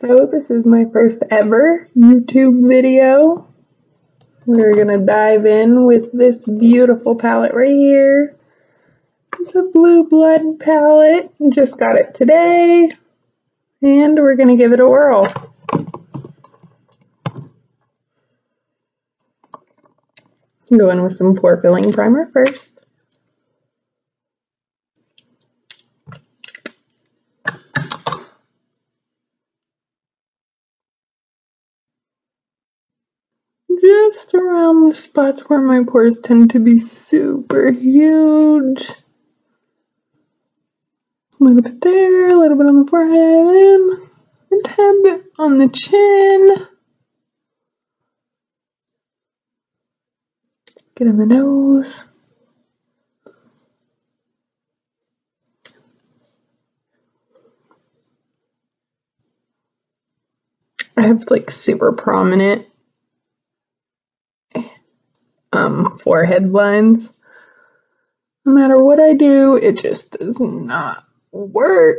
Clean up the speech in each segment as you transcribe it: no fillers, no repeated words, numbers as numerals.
So this is my first ever YouTube video. We're gonna dive in with this beautiful palette right here. It's a Blue Blood palette. Just got it today. And we're gonna give it a whirl. I'm going with some pore filling primer first. Just around the spots where my pores tend to be super huge. A little bit there, a little bit on the forehead, and a tad bit on the chin. Get in the nose. I have like super prominent forehead lines. No matter what I do, it just does not work.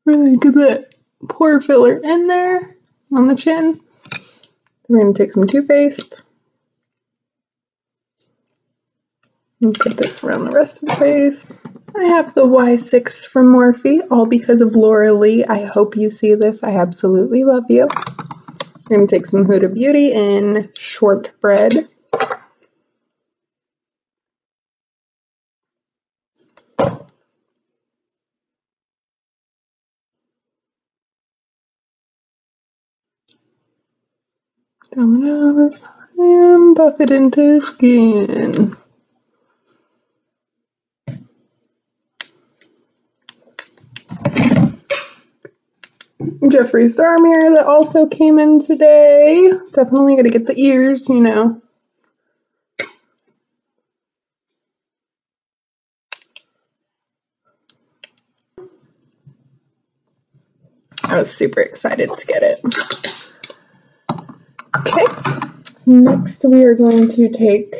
Really get that pore filler in there on the chin. We're going to take some Too Faced and put this around the rest of the face. I have the Y6 from Morphe, all because of Laura Lee. I hope you see this. I absolutely love you. I'm going to take some Huda Beauty in Shortbread. Down the nose and buff it into the skin. Jeffree Star mirror that also came in today. Definitely gotta get the ears, you know. I was super excited to get it. Okay, next we are going to take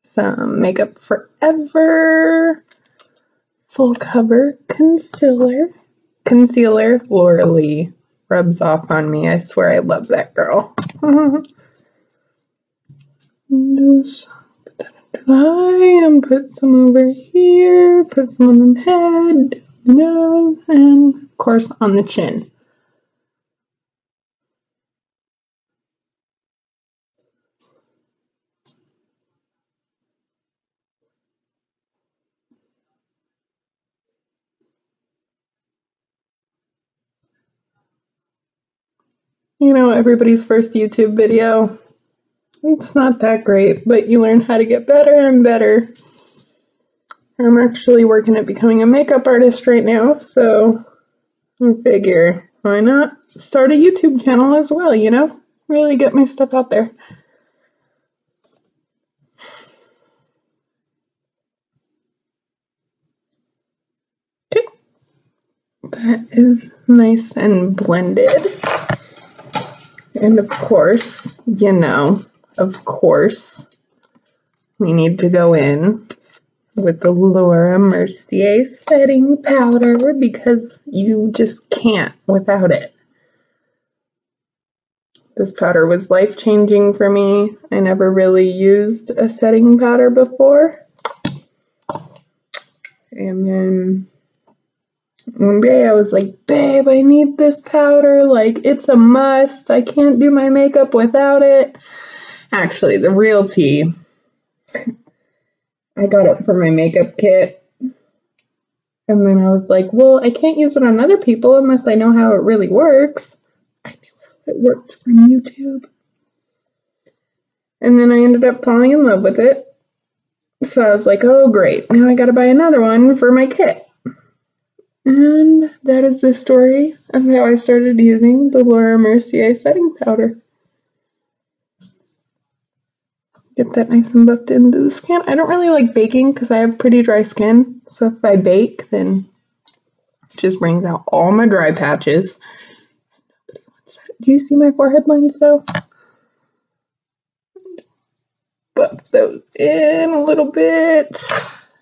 some Makeup Forever full cover concealer. Laura Lee rubs off on me. I swear I love that girl. Just put that under the eye and put some over here. Put some on the head, nose, and of course on the chin. You know, everybody's first YouTube video, it's not that great, but you learn how to get better and better. I'm actually working at becoming a makeup artist right now, so I figure, why not start a YouTube channel as well, you know? Really get my stuff out there. Okay. That is nice and blended. And of course, you know, we need to go in with the Laura Mercier setting powder because you just can't without it. This powder was life-changing for me. I never really used a setting powder before. And then one day I was like, babe, I need this powder. Like, it's a must. I can't do my makeup without it. Actually, the real tea, I got it for my makeup kit. And then I was like, well, I can't use it on other people unless I know how it really works. I knew how it worked from YouTube. And then I ended up falling in love with it. So I was like, oh, great. Now I gotta buy another one for my kit. And that is the story of how I started using the Laura Mercier setting powder. Get that nice and buffed into the skin. I don't really like baking because I have pretty dry skin. So if I bake, then it just brings out all my dry patches. Nobody wants that. Do you see my forehead lines though? Buff those in a little bit.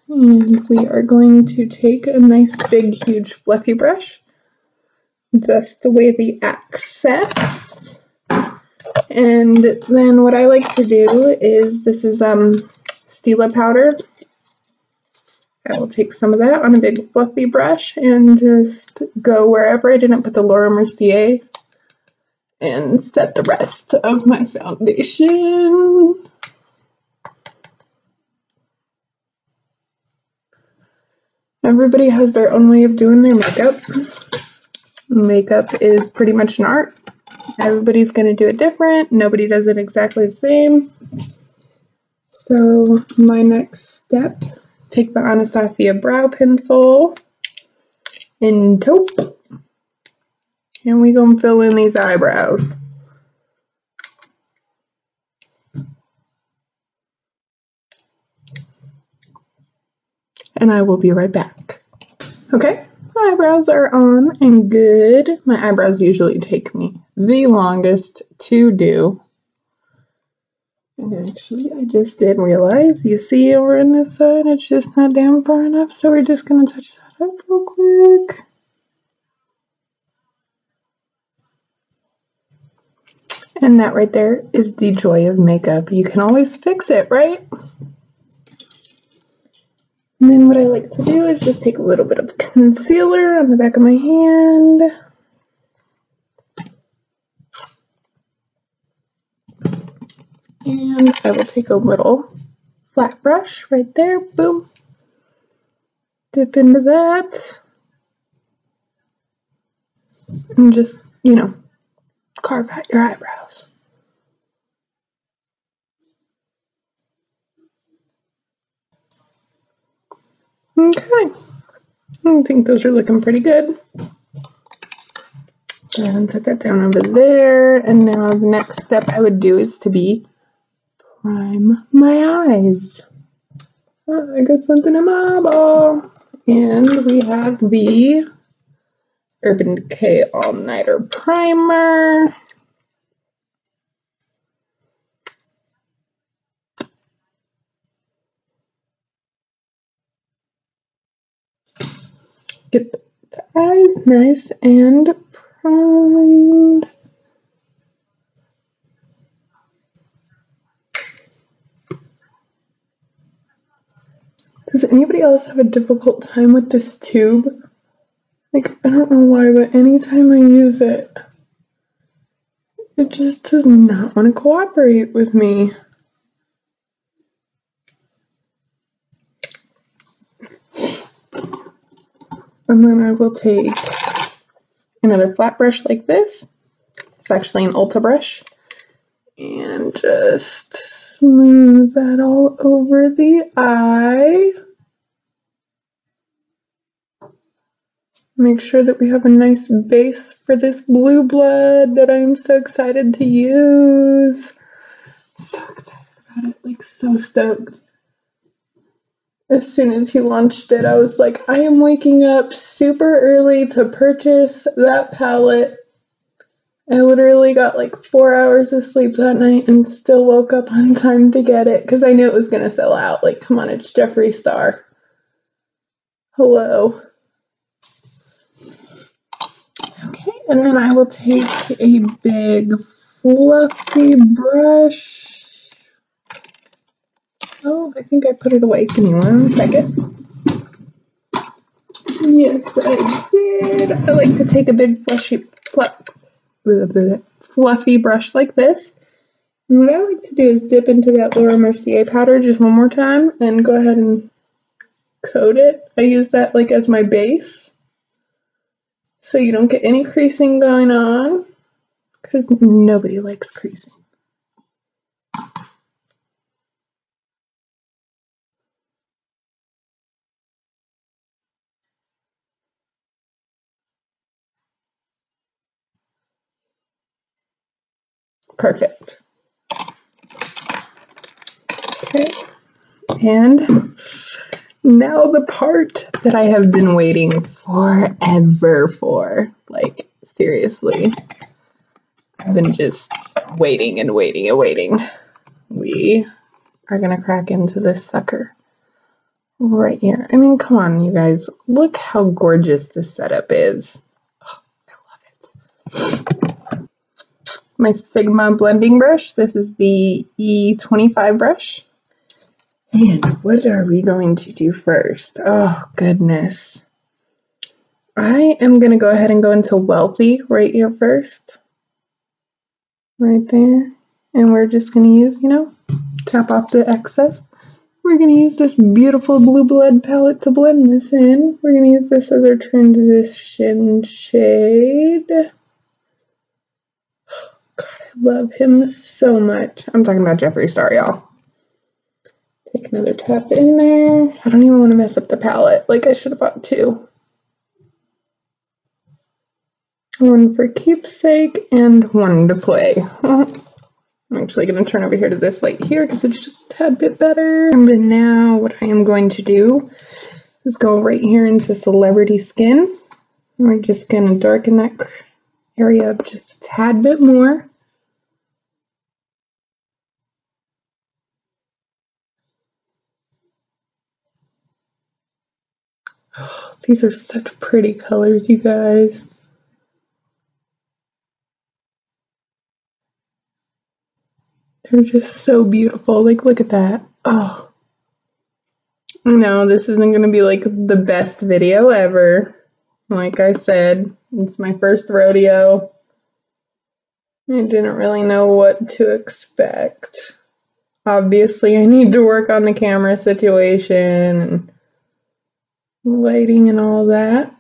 And we are going to take a nice big huge fluffy brush just away the excess. And then what I like to do is, this is Stila powder. I will take some of that on a big fluffy brush and just go wherever I didn't put the Laura Mercier and set the rest of my foundation. Everybody has their own way of doing their makeup. Makeup is pretty much an art. Everybody's going to do it different. Nobody does it exactly the same. So my next step, take the Anastasia brow pencil in taupe, and we gonna fill in these eyebrows. And I will be right back. Okay, eyebrows are on and good. My eyebrows usually take me the longest to do. And actually, I just did realize, you see over on this side, it's just not down far enough, so we're just going to touch that up real quick. And that right there is the joy of makeup. You can always fix it, right? And then what I like to do is just take a little bit of concealer on the back of my hand. And I will take a little flat brush right there, boom. Dip into that. And just, you know, carve out your eyebrows. Okay. I think those are looking pretty good. And set that down over there. And now the next step I would do is to prime my eyes. I got something in my eyeball. And we have the Urban Decay All Nighter Primer. Get the eyes nice and primed. Does anybody else have a difficult time with this tube? Like, I don't know why, but anytime I use it, it just does not want to cooperate with me. And then I will take another flat brush like this. It's actually an Ulta brush. And just smooth that all over the eye. Make sure that we have a nice base for this blue blood that I'm so excited to use. So excited about it, like so stoked. As soon as he launched it, I was like, I am waking up super early to purchase that palette. I literally got like 4 hours of sleep that night and still woke up on time to get it because I knew it was going to sell out. Like, come on, it's Jeffree Star. Hello. Okay, and then I will take a big fluffy brush. Oh, I think I put it away. Give me 1 second. Yes, I did. I like to take a big fluffy brush like this. And what I like to do is dip into that Laura Mercier powder just one more time and go ahead and coat it. I use that like as my base so you don't get any creasing going on because nobody likes creasing. Perfect. Okay. And now the part that I have been waiting forever for. Like, seriously. I've been just waiting and waiting and waiting. We are gonna crack into this sucker right here. I mean, come on, you guys. Look how gorgeous this setup is. Oh, I love it. My Sigma blending brush. This is the E25 brush. And what are we going to do first? Oh, goodness. I am going to go ahead and go into Wealthy right here first. Right there. And we're just going to use, tap off the excess. We're going to use this beautiful Blue Blood palette to blend this in. We're going to use this as our transition shade. God, I love him so much. I'm talking about Jeffree Star, y'all. Take another tap in there. I don't even want to mess up the palette. Like, I should have bought two. One for keepsake and one to play. I'm actually going to turn over here to this light here because it's just a tad bit better. And now what I am going to do is go right here into Celebrity Skin. We're just going to darken that area up just a tad bit more. Oh, these are such pretty colors, you guys. They're just so beautiful. Like, look at that. Oh. No, this isn't going to be like the best video ever. Like I said, it's my first rodeo. I didn't really know what to expect. Obviously, I need to work on the camera situation and lighting and all that.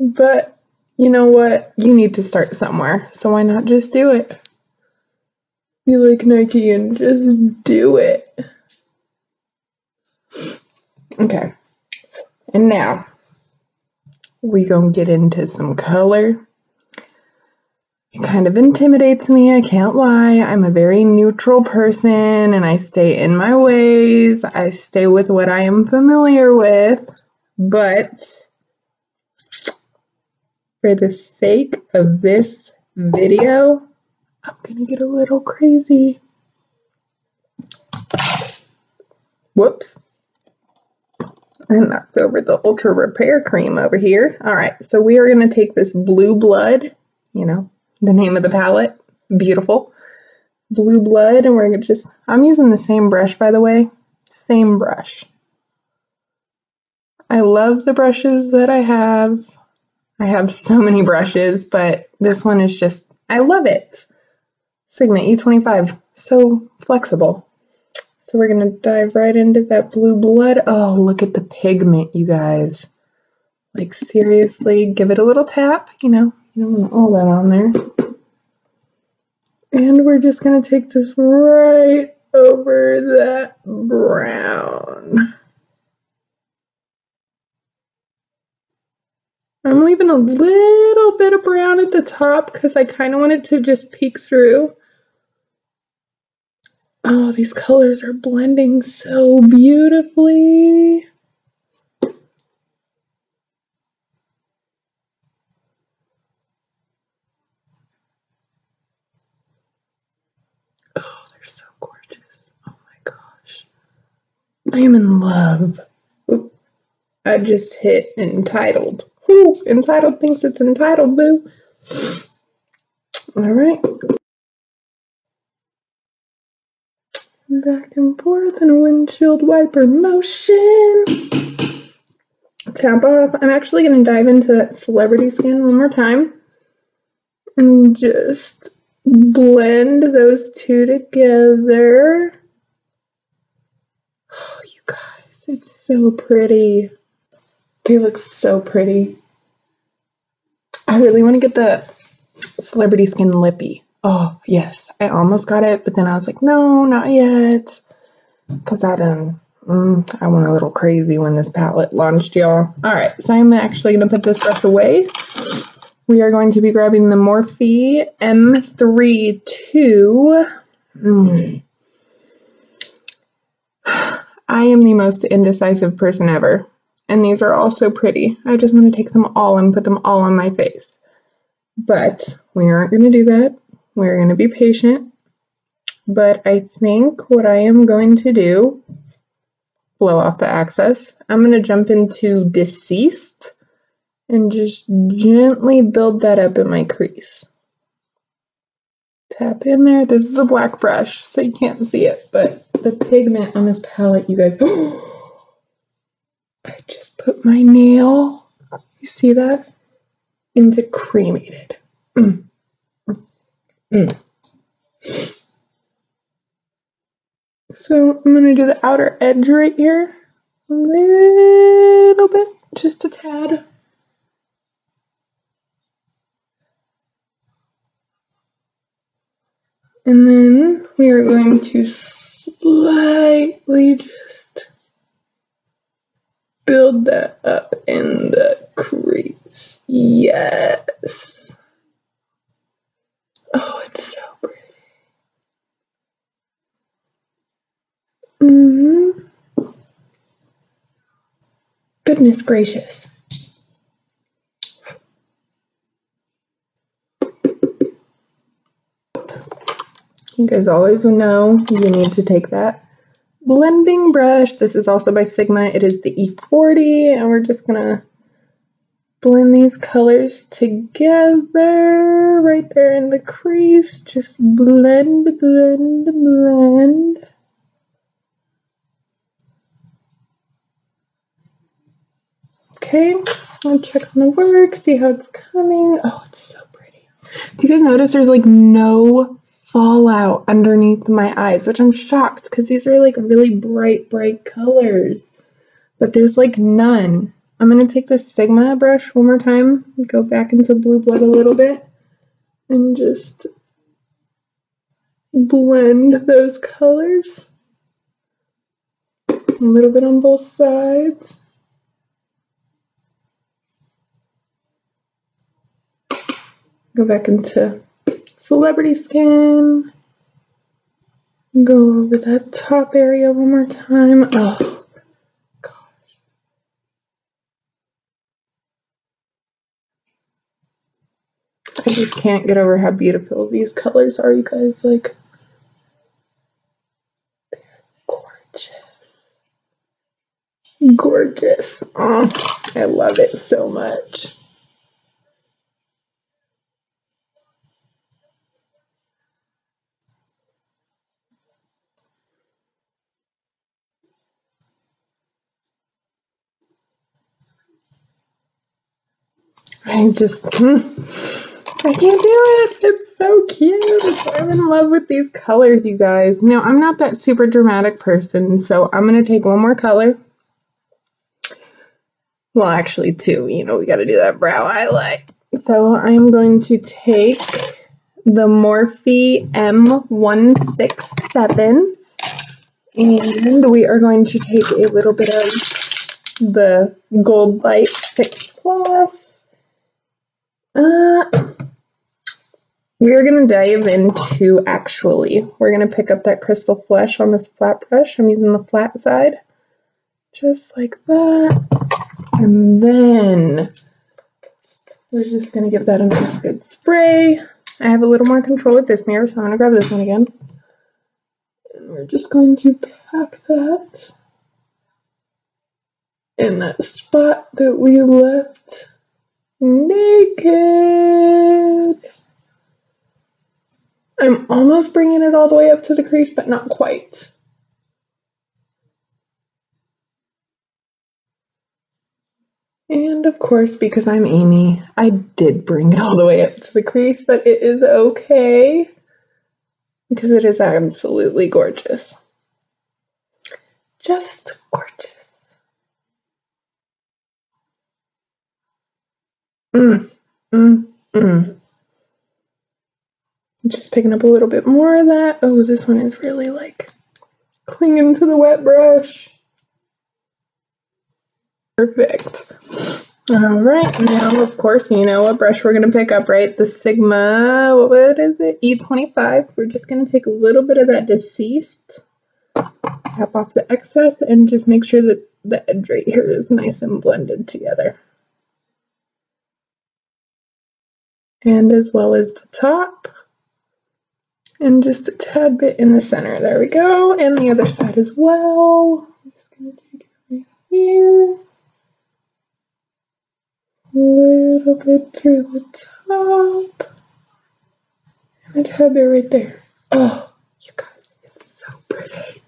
But you know what? You need to start somewhere. So why not just do it? Be like Nike and just do it. Okay. And now we gonna get into some color. It kind of intimidates me, I can't lie. I'm a very neutral person and I stay in my ways. I stay with what I am familiar with. But for the sake of this video, I'm gonna get a little crazy. Whoops. I knocked over the Ultra Repair Cream over here. Alright, so we are gonna take this Blue Blood, the name of the palette, beautiful. Blue Blood, and we're gonna I'm using the same brush, by the way. Same brush. I love the brushes that I have. I have so many brushes, but this one is just, I love it. Sigma E25, so flexible. So we're gonna dive right into that Blue Blood. Oh, look at the pigment, you guys. Like, seriously, give it a little tap, you don't want all that on there. And we're just gonna take this right over that brown. I'm leaving a little bit of brown at the top because I kind of want it to just peek through. Oh, these colors are blending so beautifully. Oh, they're so gorgeous. Oh my gosh. I am in love. Oop. I just hit entitled. Ooh, entitled thinks it's entitled, boo. All right. Back and forth in a windshield wiper motion. Tap off. I'm actually going to dive into that Celebrity Skin one more time and just blend those two together. Oh, you guys, it's so pretty. They look so pretty. I really want to get the Celebrity Skin Lippy. Oh, yes. I almost got it, but then I was like, no, not yet. Because I went a little crazy when this palette launched, y'all. Alright, so I'm actually going to put this brush away. We are going to be grabbing the Morphe M32. I am the most indecisive person ever. And these are all so pretty. I just want to take them all and put them all on my face. But we aren't going to do that. We're going to be patient. But I think what I am going to do, blow off the excess. I'm going to jump into Deceased and just gently build that up in my crease. Tap in there. This is a black brush, so you can't see it, but the pigment on this palette, you guys, I just put my nail, you see that, into cremated. So I'm going to do the outer edge right here, a little bit, just a tad. And then we are going to slightly just build that up in the crease. Yes. Oh, it's so pretty. Goodness gracious. You guys always know you need to take that blending brush. This is also by Sigma. It is the E40, and we're just gonna blend these colors together right there in the crease. Just blend, blend, blend. Okay, I'll check on the work, see how it's coming. Oh, it's so pretty. Do you guys notice there's like no fallout underneath my eyes, which I'm shocked because these are like really bright, bright colors, but there's like none. I'm going to take the Sigma brush one more time, go back into Blue Blood a little bit, and just blend those colors. A little bit on both sides. Go back into Celebrity Skin. Go over that top area one more time. Oh, gosh. I just can't get over how beautiful these colors are, you guys. Like, they're gorgeous. Gorgeous. Oh, I love it so much. I can't do it. It's so cute. I'm in love with these colors, you guys. Now, I'm not that super dramatic person, so I'm going to take one more color. Well, actually, two. You know, we got to do that brow highlight. So I'm going to take the Morphe M167, and we are going to take a little bit of the Gold Light Fix Plus. We're going to dive into, we're going to pick up that Crystal Flesh on this flat brush. I'm using the flat side, just like that. And then we're just going to give that a nice good spray. I have a little more control with this mirror, so I'm going to grab this one again. And we're just going to pack that in that spot that we left naked. I'm almost bringing it all the way up to the crease, but not quite. And of course, because I'm Amy, I did bring it all the way up to the crease, but it is okay because it is absolutely gorgeous. Just gorgeous. Just picking up a little bit more of that. Oh, this one is really like clinging to the wet brush. Perfect. All right, now of course you know what brush we're gonna pick up, right? The Sigma, what is it? E25. We're just gonna take a little bit of that Deceased, tap off the excess, and just make sure that the edge right here is nice and blended together. And as well as the top. And just a tad bit in the center. There we go. And the other side as well. I'm just going to take it right here. little bit through the top. And have it right there. Oh, you guys, it's so pretty.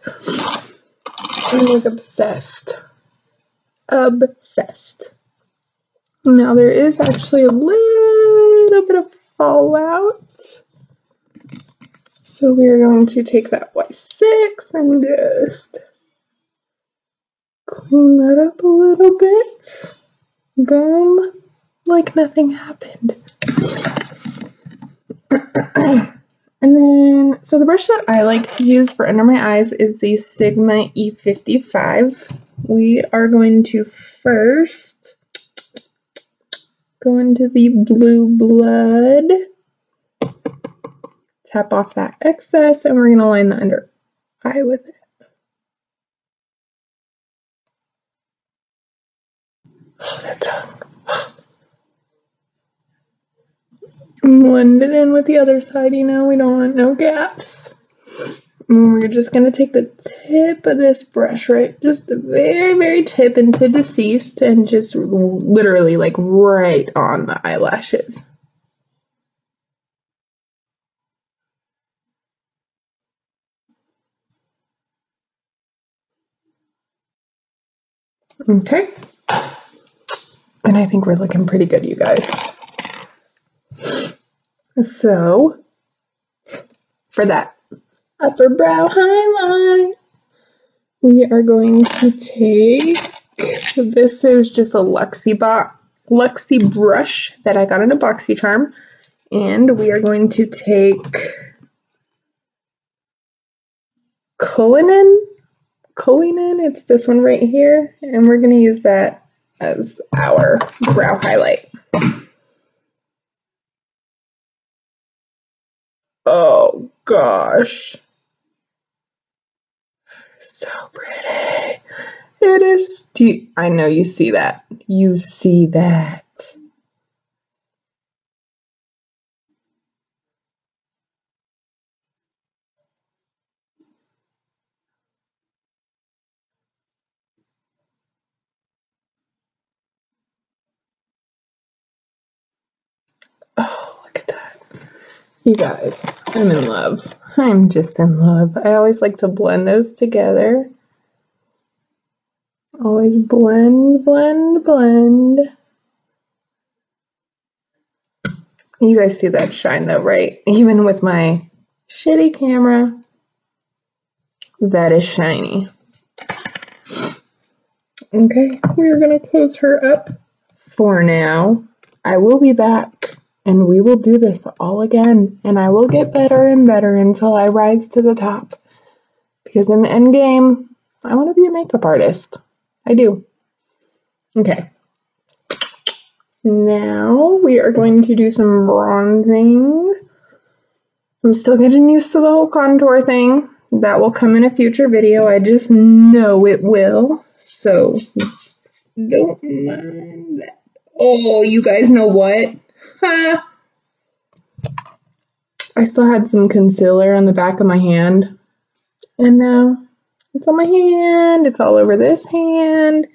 I'm like obsessed. Obsessed. Now there is actually a little bit of fallout. So we're going to take that Y6 and just clean that up a little bit. Boom. Like nothing happened. And then, so the brush that I like to use for under my eyes is the Sigma E55. We are going to first go into the blue blood, tap off that excess, and we're going to line the under eye with it. Oh, that tongue. Blend it in with the other side, you know, we don't want no gaps. And we're just going to take the tip of this brush, right, just the very, very tip into deceased and just literally like right on the eyelashes. Okay. And I think we're looking pretty good, you guys. So, for that upper brow highlight, we are going to take, this is just a Luxie brush that I got in a BoxyCharm, and we are going to take Cullinan, it's this one right here, and we're going to use that as our brow highlight. Oh gosh. So pretty. It is. I know you see that. You see that. Oh, look at that. You guys, I'm in love. I'm just in love. I always like to blend those together. Always blend, blend, blend. You guys see that shine though, right? Even with my shitty camera, that is shiny. Okay, we're gonna close her up for now. I will be back and we will do this all again, and I will get better and better until I rise to the top. Because in the end game, I want to be a makeup artist. I do. Okay. Now we are going to do some bronzing. I'm still getting used to the whole contour thing. That will come in a future video. I just know it will. So don't mind that. Oh, you guys know what? Ha! I still had some concealer on the back of my hand. And now it's on my hand. It's all over this hand.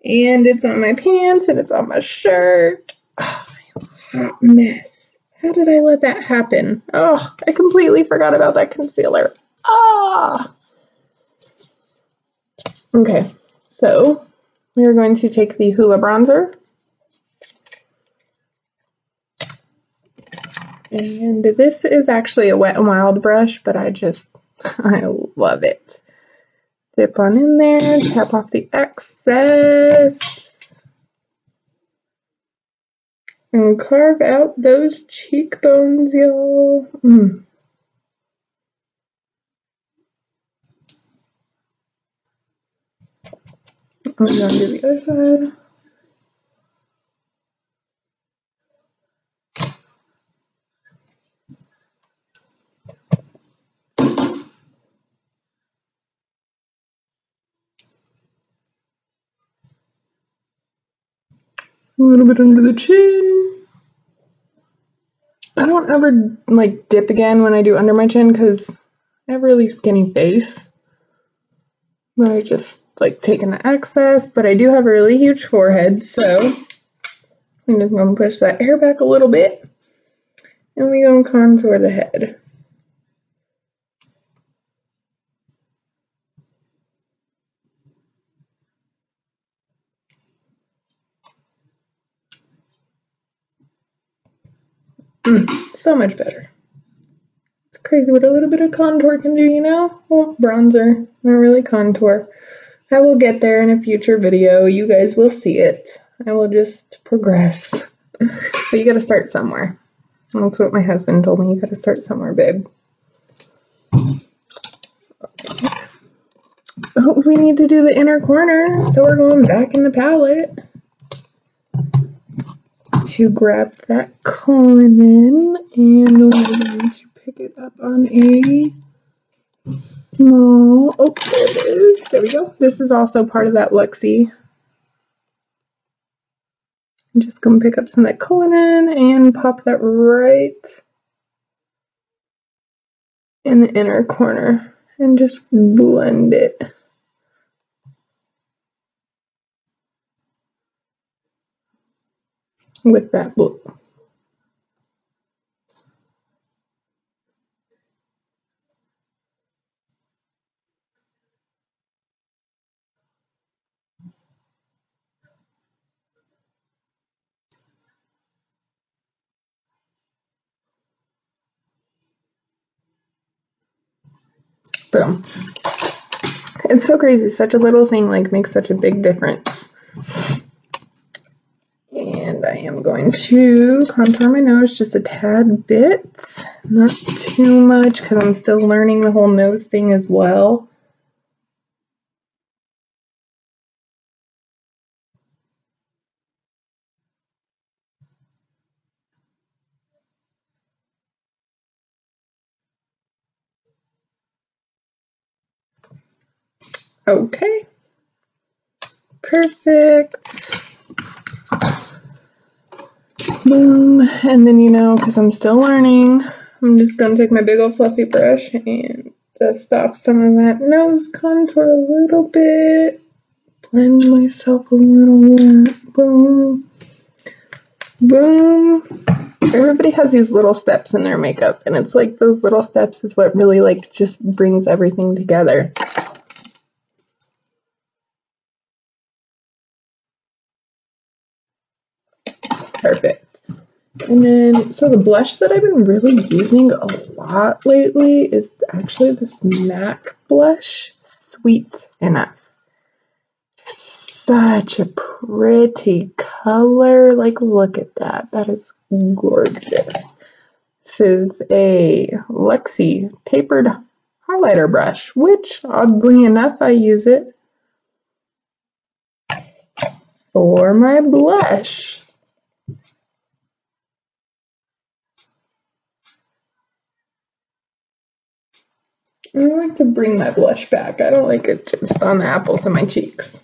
And it's on my pants, and it's on my shirt. Oh, hot mess. How did I let that happen? Oh, I completely forgot about that concealer. Ah! Okay, so we are going to take the Hoola bronzer. And this is actually a Wet n Wild brush, but I love it. Dip on in there, tap off the excess, and carve out those cheekbones, y'all. I'm going to do the other side. A little bit under the chin. I don't ever like dip again when I do under my chin because I have a really skinny face. But I just like taking the excess, but I do have a really huge forehead, so I'm just going to push that hair back a little bit. And we're going to contour the head. So much better. It's crazy what a little bit of contour can do, you know? Well, bronzer, not really contour. I will get there in a future video. You guys will see it. I will just progress. But you gotta start somewhere. That's what my husband told me. You gotta start somewhere, babe. Oh, we need to do the inner corner, so we're going back in the palette to grab that Cullinan, and we're going to pick it up on a small, oh, there it is, there we go. This is also part of that Luxie. I'm just going to pick up some of that Cullinan and pop that right in the inner corner and just blend it. With that blue. Boom. It's so crazy. Such a little thing like makes such a big difference. And I am going to contour my nose just a tad bit. Not too much because I'm still learning the whole nose thing as well. Okay. Perfect. Boom. And then, you know, because I'm still learning, I'm just going to take my big old fluffy brush and dust off some of that nose contour a little bit. Blend myself a little bit. Boom. Boom. Everybody has these little steps in their makeup, and it's like those little steps is what really like just brings everything together. Perfect. And then, so the blush that I've been really using a lot lately is actually this MAC blush, Sweet Enough. Such a pretty color. Like, look at that. That is gorgeous. This is a Luxie tapered highlighter brush, which, oddly enough, I use it for my blush. I like to bring my blush back. I don't like it just on the apples of my cheeks.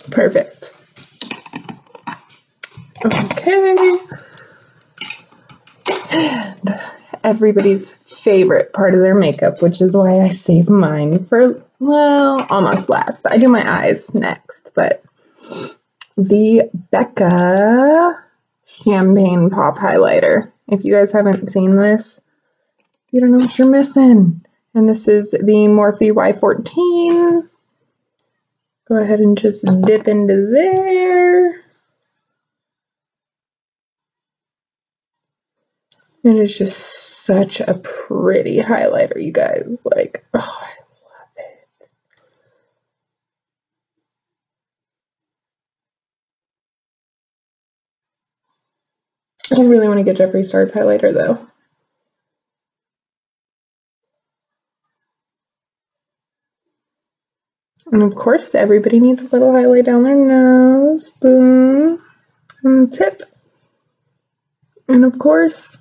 Perfect. Okay. And everybody's favorite part of their makeup, which is why I save mine for, well, almost last. I do my eyes next, but the Becca Champagne Pop Highlighter. If you guys haven't seen this, you don't know what you're missing. And this is the Morphe Y14. Go ahead and just dip into there. It is just such a pretty highlighter, you guys. Like, oh, I love it. I really want to get Jeffree Star's highlighter, though. And of course, everybody needs a little highlight down their nose. Boom. And tip. And of course,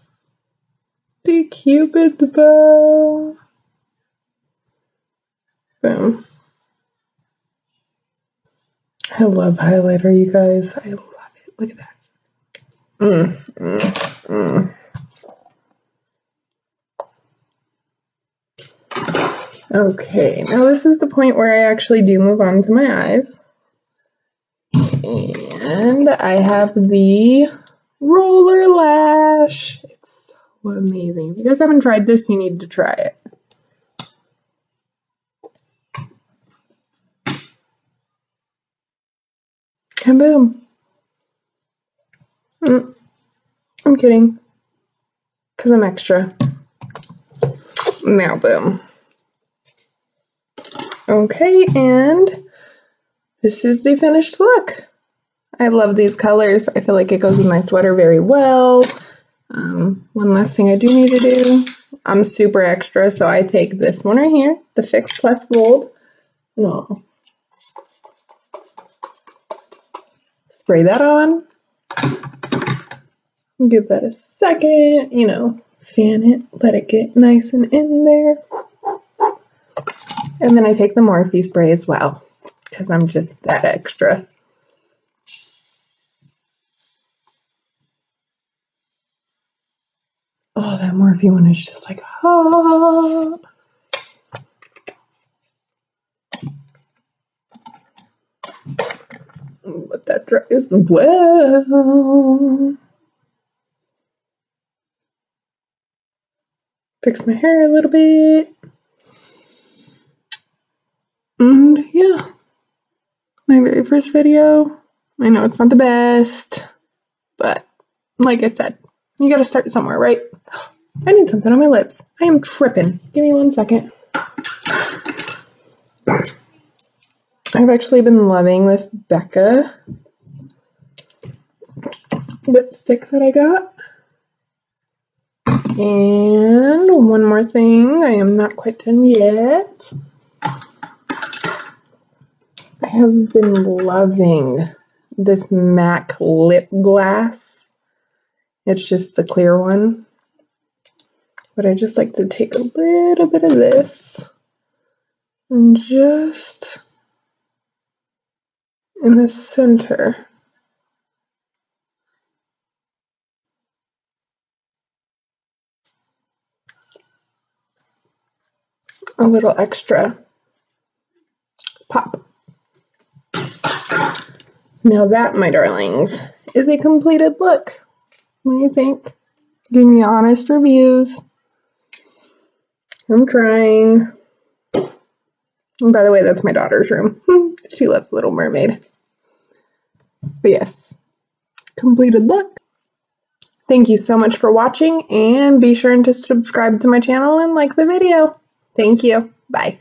the Cupid bow. Boom. I love highlighter, you guys. I love it. Look at that. Okay, now this is the point where I actually do move on to my eyes. And I have the Roller Lash. It's so amazing. If you guys haven't tried this, you need to try it. And boom. I'm kidding. Because I'm extra. Now boom. Okay, and this is the finished look. I love these colors. I feel like it goes with my sweater very well. One last thing I do need to do. I'm super extra, so I take this one right here, the Fix Plus Gold. No. Spray that on. Give that a second, you know, fan it, let it get nice and in there. And then I take the Morphe spray as well, because I'm just that extra. Oh, that Morphe one is just like hot. Let that dry as well. Fix my hair a little bit. And yeah, my very first video. I know it's not the best, but like I said, you gotta start somewhere, right? I need something on my lips. I am tripping. Give me 1 second. I've actually been loving this Becca lipstick that I got. And one more thing, I am not quite done yet. I have been loving this MAC lip gloss. It's just a clear one. But I just like to take a little bit of this and just in the center. A little extra pop. Now that, my darlings, is a completed look. What do you think? Give me honest reviews. I'm trying. And by the way, that's my daughter's room. She loves Little Mermaid. But yes, completed look. Thank you so much for watching, and be sure to subscribe to my channel and like the video. Thank you. Bye.